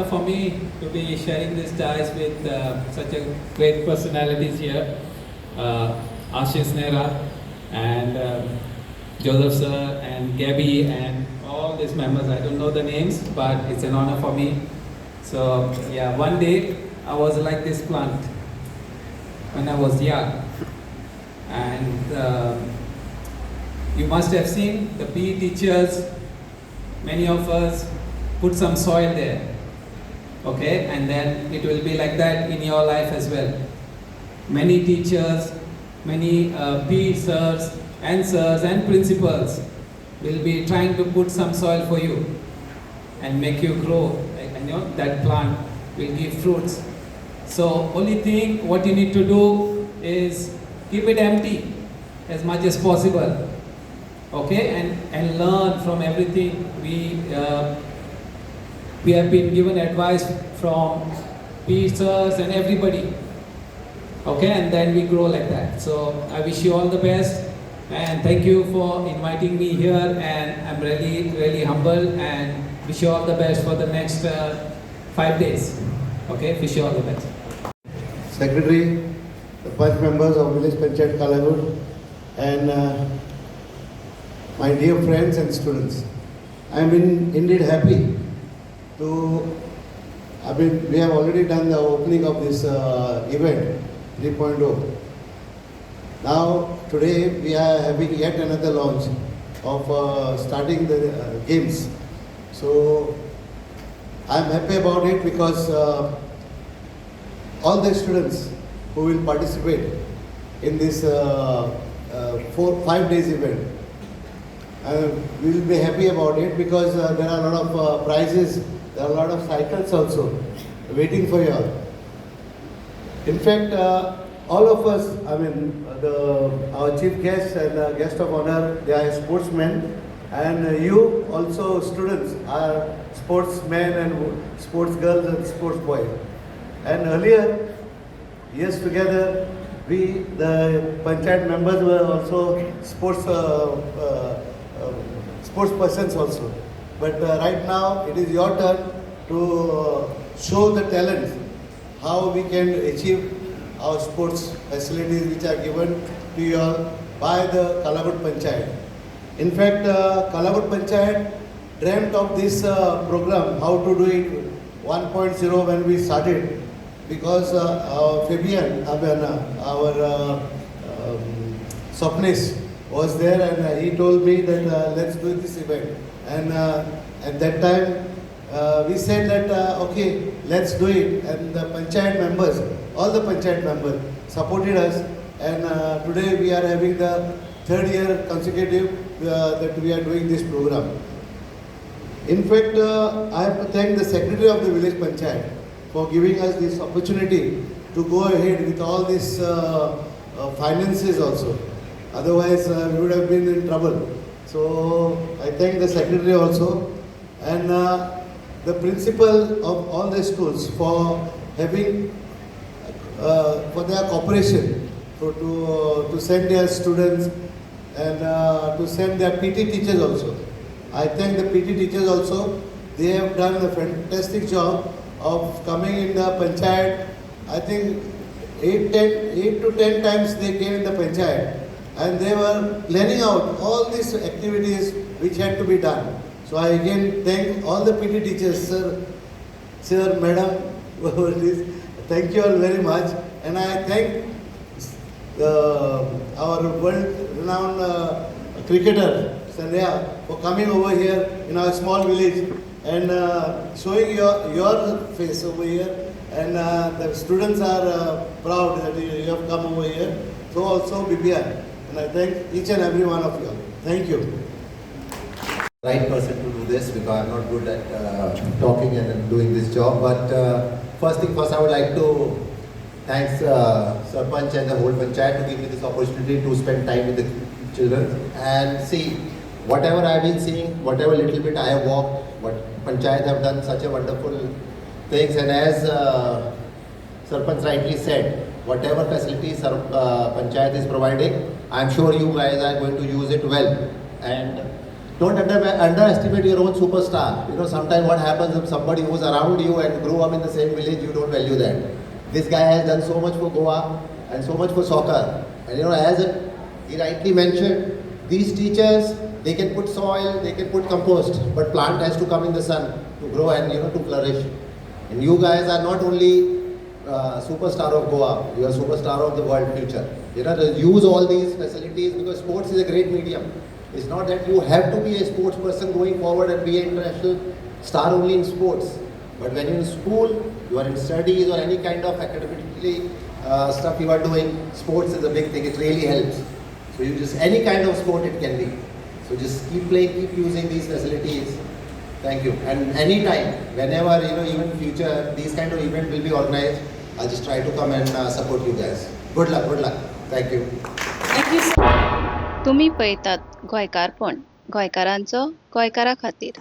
honor for me to be sharing this dice with such a great personalities here. Ashish Nehra and Joseph sir and Gabby and all these members. I don't know the names, but it's an honor for me. So yeah, one day I was like this plant when I was young, and you must have seen the PE teachers. Many of us put some soil there, okay, and then it will be like that in your life as well. Many teachers, many PE sirs and principals will be trying to put some soil for you and make you grow, and you know that plant will give fruits. So only thing what you need to do is keep it empty as much as possible, okay, and learn from everything. We have been given advice from teachers and everybody, okay, and then we grow like that. So I wish you all the best, and thank you for inviting me here, and I'm really humble, and wish you all the best for the next 5 days. Okay, wish you all the best. Secretary, the Panch members of Village Panchayat Calangute, and my dear friends and students, I am indeed happy to. We have already done the opening of this event 3.0. Now today we are having yet another launch of starting the games. So I am happy about it because all the students who will participate in this 5 days event, we will be happy about it because there are a lot of prizes, there are a lot of cycles also waiting for you all. In fact, all of us, our chief guests and guest of honor, they are sportsmen, and you also students are sportsmen and sports girls and sports boys. And earlier, years together, we, the Panchayat members, were also sports persons also. But right now, it is your turn to show the talent, how we can achieve our sports facilities which are given to you all by the Calangute Panchayat. In fact, Calangute Panchayat dreamt of this program, how to do it 1.0 when we started, because Fabian, our Swapnis was there, and he told me that let's do this event. And at that time, we said that okay, let's do it. And the Panchayat members, all the Panchayat members supported us, and today we are having the 3rd year consecutive that we are doing this program. In fact, I have to thank the Secretary of the Village Panchayat for giving us this opportunity to go ahead with all these finances also. Otherwise, we would have been in trouble. So I thank the Secretary also, and the principal of all the schools for having for their cooperation to send their students and to send their PT teachers also. I thank the PT teachers also. They have done a fantastic job of coming in the Panchayat. I think 8 to 10 times they came in the Panchayat, and they were planning out all these activities which had to be done. So I again thank all the PT teachers, sir, madam, whoever it is. Thank you all very much, and I thank our world-renowned cricketer, Sandhya, for coming over here in our small village and showing your face over here. And the students are proud that you have come over here. So also Bibian. And I thank each and every one of you. Thank you. Right person to do this because I'm not good at talking and doing this job. But first thing first, I would like to thank Sarpanch and the whole Panchayat to give me this opportunity to spend time with the children and see whatever I've been seeing, whatever little bit I have walked, what Panchayat have done such a wonderful things. And as Sarpanch rightly said, whatever facilities Panchayat is providing, I'm sure you guys are going to use it well. And don't underestimate your own superstar. You know, sometimes what happens if somebody who's around you and grew up in the same village, you don't value that. This guy has done so much for Goa and so much for soccer. And you know, as he rightly mentioned, these teachers, they can put soil, they can put compost, but plant has to come in the sun to grow and, you know, to flourish. And you guys are not only superstar of Goa, you are superstar of the world future. You know, to use all these facilities because sports is a great medium. It's not that you have to be a sports person going forward and be an international star only in sports. But when you're in school, you are in studies or any kind of academically stuff you are doing, sports is a big thing. It really helps. So you just, any kind of sport it can be. So just keep playing, keep using these facilities. Thank you. And anytime, whenever, you know, even future, these kind of events will be organized, I'll just try to come and support you guys. Good luck, good luck. Thank you. Thank you. तुम्ही पळयतात गोंयकारपण गोंयकारांचो गोंयकारा खातीर.